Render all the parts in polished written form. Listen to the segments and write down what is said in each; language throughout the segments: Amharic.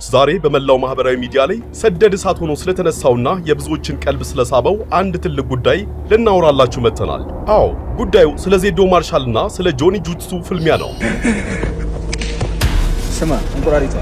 ዛሬ በመላው ማህበራዊ ሚዲያ ላይ ሰደድ እሳት ሆኖ ስለተነሳውና የብዙዎችን ቀልብ ስለሳበው አንድ ትልቅ ጉዳይ ልናወራላችሁ መጥተናል። አዎ ጉዳዩ ስለ ዜዶ ማርሻልና ስለ ጆኒ ጁትሱ ፍልሚያ ነው። ስማ እንቁራሪቷ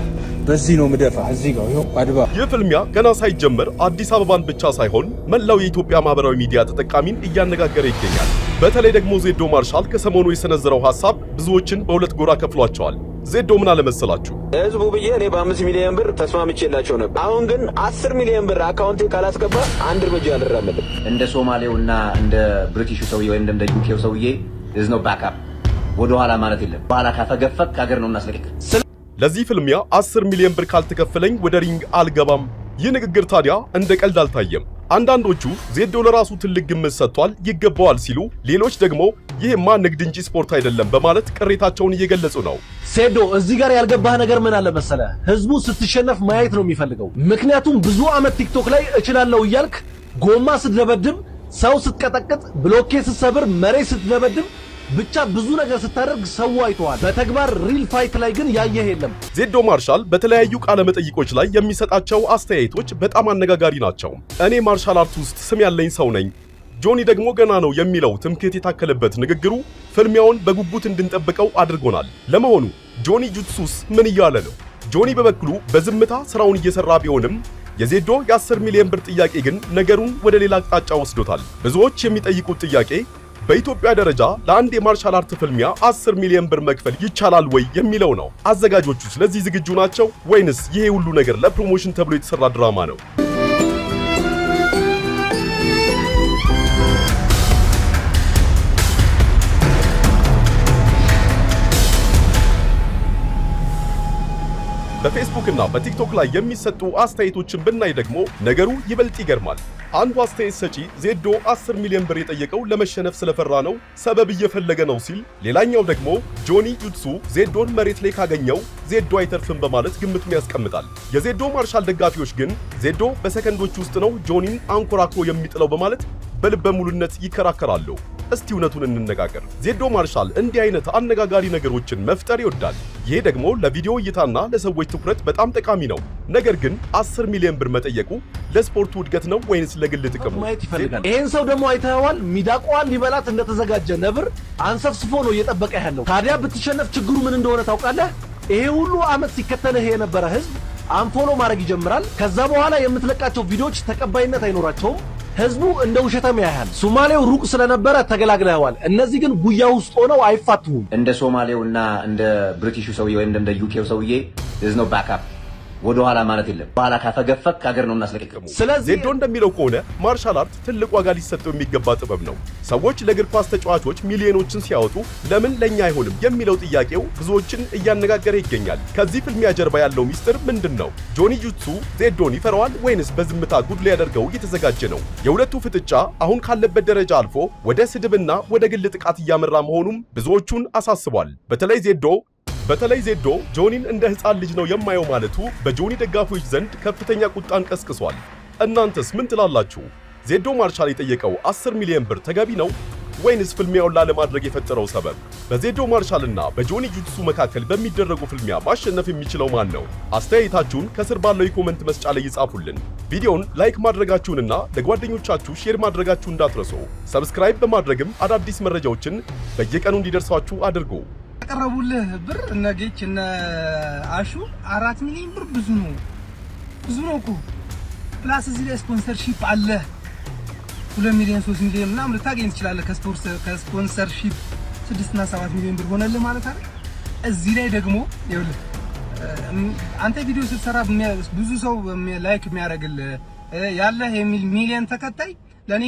በዚህ ነው ምደፋ እዚህ ጋር ይሄው አድባ። ይህ ፍልሚያ ገና ሳይጀመር አዲስ አበባን ብቻ ሳይሆን መላው የኢትዮጵያ ማህበራዊ ሚዲያ ተጠቃሚን እያነጋገረ ይገኛል። በተለይ ደግሞ ዜዶ ማርሻል ከሰሞኑ የሰነዘረው ሐሳብ ብዙዎችን በሁለት ጎራ ከፍሏቸዋል። ዜዶ ምን አለ መሰላችሁ? ህዝቡ ብዬ እኔ በ5 ሚሊዮን ብር ተስማምቼላቸው ነበር። አሁን ግን 10 ሚሊዮን ብር አካውንቴ ካላስገባ አንድ እርምጃ አልራመድም። እንደ ሶማሌውና እንደ ብሪቲሹ ሰውዬ ወይም እንደ ዩኬው ሰውዬ is no backup ወደ ኋላ ማለት የለም። ባላ ካፈገፈክ ሀገር ነው እናስለቅቅ። ለዚህ ፍልሚያ 10 ሚሊዮን ብር ካልተከፈለኝ ወደ ሪንግ አልገባም። ይህ ንግግር ታዲያ እንደ ቀልድ አልታየም። አንዳንዶቹ ዜዶ ለራሱ ትልቅ ግምት ሰጥቷል ይገባዋል ሲሉ፣ ሌሎች ደግሞ ይህማ ንግድ እንጂ ስፖርት አይደለም በማለት ቅሬታቸውን እየገለጹ ነው። ዜዶ እዚህ ጋር ያልገባህ ነገር ምን አለ መሰለ፣ ህዝቡ ስትሸነፍ ማየት ነው የሚፈልገው። ምክንያቱም ብዙ አመት ቲክቶክ ላይ እችላለሁ እያልክ ጎማ ስትደበድብ፣ ሰው ስትቀጠቅጥ፣ ብሎኬት ስትሰብር፣ መሬት ስትደበድብ ብቻ ብዙ ነገር ስታደርግ ሰው አይተዋል። በተግባር ሪል ፋይት ላይ ግን ያየህ የለም። ዜዶ ማርሻል በተለያዩ ቃለ መጠይቆች ላይ የሚሰጣቸው አስተያየቶች በጣም አነጋጋሪ ናቸው። እኔ ማርሻል አርት ውስጥ ስም ያለኝ ሰው ነኝ፣ ጆኒ ደግሞ ገና ነው የሚለው ትምክህት የታከለበት ንግግሩ ፍልሚያውን በጉጉት እንድንጠብቀው አድርጎናል። ለመሆኑ ጆኒ ጁትሱስ ምን እያለ ነው? ጆኒ በበኩሉ በዝምታ ስራውን እየሰራ ቢሆንም የዜዶ የ10 ሚሊዮን ብር ጥያቄ ግን ነገሩን ወደ ሌላ አቅጣጫ ወስዶታል። ብዙዎች የሚጠይቁት ጥያቄ በኢትዮጵያ ደረጃ ለአንድ የማርሻል አርት ፍልሚያ 10 ሚሊዮን ብር መክፈል ይቻላል ወይ የሚለው ነው። አዘጋጆቹ ስለዚህ ዝግጁ ናቸው ወይንስ ይሄ ሁሉ ነገር ለፕሮሞሽን ተብሎ የተሰራ ድራማ ነው? በፌስቡክ እና በቲክቶክ ላይ የሚሰጡ አስተያየቶችን ብናይ ደግሞ ነገሩ ይበልጥ ይገርማል። አንዱ አስተያየት ሰጪ ዜዶ 10 ሚሊዮን ብር የጠየቀው ለመሸነፍ ስለፈራ ነው፣ ሰበብ እየፈለገ ነው ሲል፣ ሌላኛው ደግሞ ጆኒ ጁትሱ ዜዶን መሬት ላይ ካገኘው ዜዶ አይተርፍም በማለት ግምቱን ያስቀምጣል። የዜዶ ማርሻል ደጋፊዎች ግን ዜዶ በሰከንዶች ውስጥ ነው ጆኒን አንኮራክሮ የሚጥለው በማለት በልበ ሙሉነት ይከራከራሉ። እስቲ እውነቱን እንነጋገር። ዜዶ ማርሻል እንዲህ አይነት አነጋጋሪ ነገሮችን መፍጠር ይወዳል። ይሄ ደግሞ ለቪዲዮ እይታና ለሰዎች ትኩረት በጣም ጠቃሚ ነው። ነገር ግን 10 ሚሊዮን ብር መጠየቁ ለስፖርቱ እድገት ነው ወይንስ ለግል ጥቅሙ? ማየት ይፈልጋል። ይሄን ሰው ደግሞ አይተዋል። ሚዳቋን ሊበላት እንደተዘጋጀ ነብር አንሰፍስፎ ነው እየጠበቀ ያለው። ታዲያ ብትሸነፍ ችግሩ ምን እንደሆነ ታውቃለህ? ይሄ ሁሉ አመት ሲከተልህ የነበረ ህዝብ አንፎሎ ማድረግ ይጀምራል። ከዛ በኋላ የምትለቃቸው ቪዲዮዎች ተቀባይነት አይኖራቸውም። ህዝቡ እንደ ውሸታም ያያል። ሶማሌው ሩቅ ስለነበረ ተገላግለዋል። እነዚህ ግን ጉያ ውስጥ ሆነው አይፋቱም። እንደ ሶማሌውና እንደ ብሪቲሹ ሰውዬ ወይም እንደ ዩኬው ሰውዬ is no backup ወደ ኋላ ማለት የለም። ባላ ካፈገፈክ ሀገር ነው እናስለቅቅ። ስለዚህ ዜዶ እንደሚለው ከሆነ ማርሻል አርት ትልቅ ዋጋ ሊሰጠው የሚገባ ጥበብ ነው። ሰዎች ለእግር ኳስ ተጫዋቾች ሚሊዮኖችን ሲያወጡ ለምን ለኛ አይሆንም የሚለው ጥያቄው ብዙዎችን እያነጋገረ ይገኛል። ከዚህ ፍልሚያ ጀርባ ያለው ሚስጥር ምንድን ነው? ጆኒ ጁትሱ ዜዶን ይፈራዋል ወይንስ በዝምታ ጉድ ሊያደርገው እየተዘጋጀ ነው? የሁለቱ ፍጥጫ አሁን ካለበት ደረጃ አልፎ ወደ ስድብና ወደ ግል ጥቃት እያመራ መሆኑም ብዙዎቹን አሳስቧል። በተለይ ዜዶ ጆኒን እንደ ህፃን ልጅ ነው የማየው ማለቱ በጆኒ ደጋፊዎች ዘንድ ከፍተኛ ቁጣን ቀስቅሷል። እናንተስ ምን ትላላችሁ? ዜዶ ማርሻል የጠየቀው 10 ሚሊዮን ብር ተገቢ ነው ወይንስ ፍልሚያውን ላለማድረግ የፈጠረው ሰበብ? በዜዶ ማርሻልና በጆኒ ጁትሱ መካከል በሚደረጉ ፍልሚያ ማሸነፍ የሚችለው ማን ነው? አስተያየታችሁን ከስር ባለው የኮሜንት መስጫ ላይ ይጻፉልን። ቪዲዮውን ላይክ ማድረጋችሁንና ለጓደኞቻችሁ ሼር ማድረጋችሁ እንዳትረሱ። ሰብስክራይብ በማድረግም አዳዲስ መረጃዎችን በየቀኑ እንዲደርሷችሁ አድርጉ። ያቀረቡልህ ብር እነ ጌች እነ አሹ 4 ሚሊዮን ብር ብዙ ነው እኮ። ፕላስ እዚህ ላይ ስፖንሰርሺፕ አለ 2 ሚሊዮን 3 ሚሊዮን ምናምን ልታገኝ ትችላለህ። ከስፖንሰርሺፕ 6 እና 7 ሚሊዮን ብር ሆነልህ ማለት አይደል? እዚህ ላይ ደግሞ ይኸውልህ አንተ ቪዲዮ ስትሰራ ብዙ ሰው ላይክ የሚያደርግልህ ያለህ የሚል ሚሊዮን ተከታይ ለኔ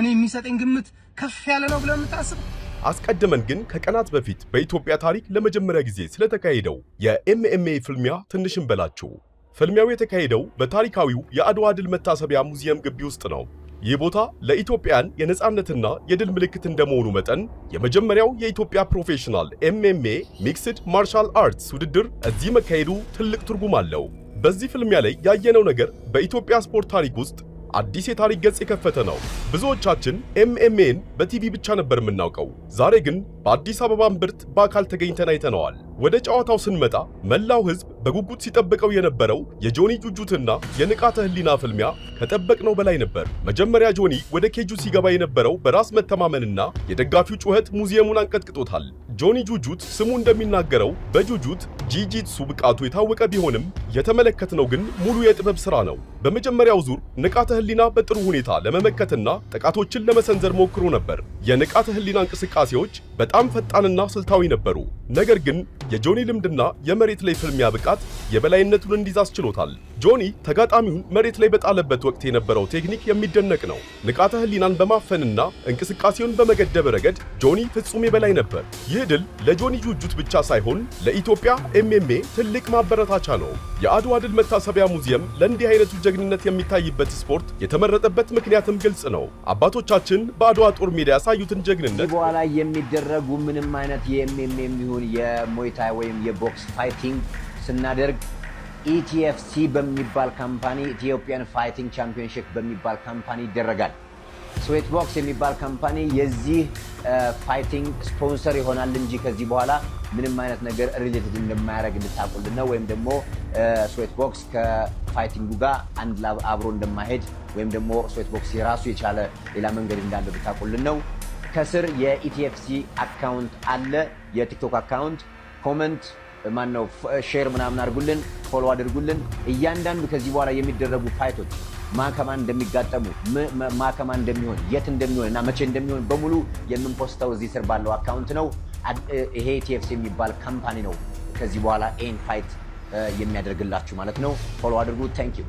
የሚሰጠኝ ግምት ከፍ ያለ ነው ብለህ የምታስብ? አስቀድመን ግን ከቀናት በፊት በኢትዮጵያ ታሪክ ለመጀመሪያ ጊዜ ስለተካሄደው የኤምኤምኤ ፍልሚያ ትንሽም በላችሁ። ፍልሚያው የተካሄደው በታሪካዊው የአድዋ ድል መታሰቢያ ሙዚየም ግቢ ውስጥ ነው። ይህ ቦታ ለኢትዮጵያን የነጻነትና የድል ምልክት እንደመሆኑ መጠን የመጀመሪያው የኢትዮጵያ ፕሮፌሽናል ኤምኤምኤ ሚክስድ ማርሻል አርትስ ውድድር እዚህ መካሄዱ ትልቅ ትርጉም አለው። በዚህ ፍልሚያ ላይ ያየነው ነገር በኢትዮጵያ ስፖርት ታሪክ ውስጥ አዲስ የታሪክ ገጽ የከፈተ ነው። ብዙዎቻችን ኤምኤምኤን በቲቪ ብቻ ነበር የምናውቀው። ዛሬ ግን በአዲስ አበባ እምብርት በአካል ተገኝተን አይተነዋል። ወደ ጨዋታው ስንመጣ መላው ህዝብ በጉጉት ሲጠብቀው የነበረው የጆኒ ጁጁትና የንቃተ ህሊና ፍልሚያ ከጠበቅነው በላይ ነበር። መጀመሪያ ጆኒ ወደ ኬጁ ሲገባ የነበረው በራስ መተማመንና የደጋፊው ጩኸት ሙዚየሙን አንቀጥቅጦታል። ጆኒ ጁጁት ስሙ እንደሚናገረው በጁጁት ጂጂትሱ ብቃቱ የታወቀ ቢሆንም የተመለከትነው ግን ሙሉ የጥበብ ሥራ ነው። በመጀመሪያው ዙር ንቃተ ህሊና በጥሩ ሁኔታ ለመመከትና ጥቃቶችን ለመሰንዘር ሞክሮ ነበር። የንቃተ ህሊና እንቅስቃሴዎች በጣም ፈጣንና ስልታዊ ነበሩ። ነገር ግን የጆኒ ልምድና የመሬት ላይ ፍልሚያ ብቃት የበላይነቱን እንዲይዝ አስችሎታል። ጆኒ ተጋጣሚውን መሬት ላይ በጣለበት ወቅት የነበረው ቴክኒክ የሚደነቅ ነው። ንቃተ ህሊናን በማፈንና እንቅስቃሴውን በመገደብ ረገድ ጆኒ ፍጹም የበላይ ነበር። ይህ ድል ለጆኒ ጁጁት ብቻ ሳይሆን ለኢትዮጵያ ኤምኤምኤ ትልቅ ማበረታቻ ነው። የአድዋ ድል መታሰቢያ ሙዚየም ለእንዲህ አይነቱ ጀግንነት የሚታይበት ስፖርት የተመረጠበት ምክንያትም ግልጽ ነው። አባቶቻችን በአድዋ ጦር ሜዳ ያሳዩትን ጀግንነት በኋላ የሚደረጉ ምንም አይነት የኤምኤምኤ የሚሆን የሙይታይ ወይም የቦክስ ፋይቲንግ ስናደርግ ኢቲኤፍሲ በሚባል ካምፓኒ ኢትዮጵያን ፋይቲንግ ቻምፒዮንሺፕ በሚባል ካምፓኒ ይደረጋል። ስዌት ቦክስ የሚባል ካምፓኒ የዚህ ፋይቲንግ ስፖንሰር ይሆናል እንጂ ከዚህ በኋላ ምንም አይነት ነገር ሪሌትድ እንደማያደርግ እንድታቁልን ነው። ወይም ደግሞ ስዌት ቦክስ ከፋይቲንጉ ጋር አንድ አብሮ እንደማይሄድ ወይም ደግሞ ስዌት ቦክስ የራሱ የቻለ ሌላ መንገድ እንዳለው ብታቁልን ነው። ከስር የኢቲኤፍሲ አካውንት አለ፣ የቲክቶክ አካውንት። ኮመንት ማነው ሼር ምናምን አድርጉልን፣ ፎሎ አድርጉልን። እያንዳንዱ ከዚህ በኋላ የሚደረጉ ፋይቶች ማከማን እንደሚጋጠሙ ማከማን እንደሚሆን የት እንደሚሆን እና መቼ እንደሚሆን በሙሉ የምንፖስተው እዚህ ስር ባለው አካውንት ነው። ይሄ ኢቲኤፍሲ የሚባል ካምፓኒ ነው ከዚህ በኋላ ኤን ፋይት የሚያደርግላችሁ ማለት ነው። ፎሎ አድርጉ። ታንክ ዩ።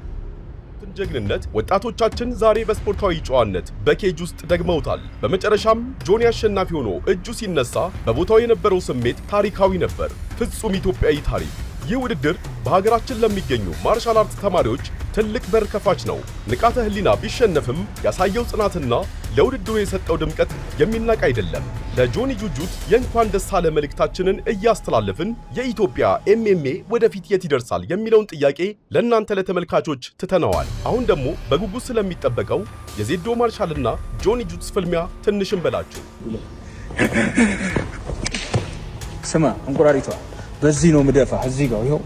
ጀግንነት ወጣቶቻችን ዛሬ በስፖርታዊ ጨዋነት በኬጅ ውስጥ ደግመውታል። በመጨረሻም ጆኒ አሸናፊ ሆኖ እጁ ሲነሳ በቦታው የነበረው ስሜት ታሪካዊ ነበር። ፍጹም ኢትዮጵያዊ ታሪክ። ይህ ውድድር በሀገራችን ለሚገኙ ማርሻል አርት ተማሪዎች ትልቅ በር ከፋች ነው። ንቃተ ህሊና ቢሸነፍም ያሳየው ጽናትና ለውድድሩ የሰጠው ድምቀት የሚናቅ አይደለም። ለጆኒ ጁጁት የእንኳን ደስ አለ መልእክታችንን እያስተላለፍን የኢትዮጵያ ኤምኤምኤ ወደፊት የት ይደርሳል የሚለውን ጥያቄ ለእናንተ ለተመልካቾች ትተነዋል። አሁን ደግሞ በጉጉት ስለሚጠበቀው የዜዶ ማርሻልና ጆኒ ጁትስ ፍልሚያ ትንሽም በላችሁ። ስማ እንቁራሪቷ በዚህ ነው ምደፋ። እዚህ ጋር ይኸው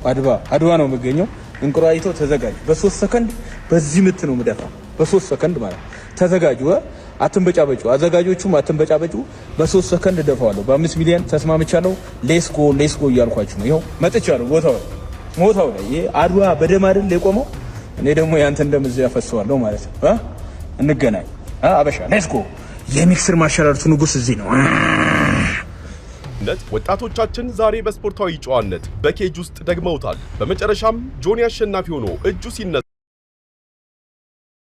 አድዋ ነው የምገኘው። እንቁራሪቷ ተዘጋጅ። በ3 ሰከንድ በዚህ ምት ነው ምደፋ። በ3 ሰከንድ ማለት ተዘጋጁ። አትንበጫበጩ፣ አዘጋጆቹም አትንበጫበጩ። በ3 ሰከንድ ደፋዋለሁ። በ5 ሚሊዮን ተስማምቻለሁ። ሌስ ጎ እያልኳችሁ ነው። ይኸው መጥቻለሁ ቦታው ላይ። ይሄ አድዋ በደም አይደል የቆመው። እኔ ደግሞ ያንተን ደም እዚህ ያፈሰዋለሁ ማለት ነው። እንገናኝ አበሻ። ሌስ ጎ። የሚክስር ማርሻል አርቱ ንጉስ እዚህ ነው። ወጣቶቻችን ዛሬ በስፖርታዊ ጨዋነት በኬጅ ውስጥ ደግመውታል። በመጨረሻም ጆኒ አሸናፊ ሆኖ እጁ ሲነሳ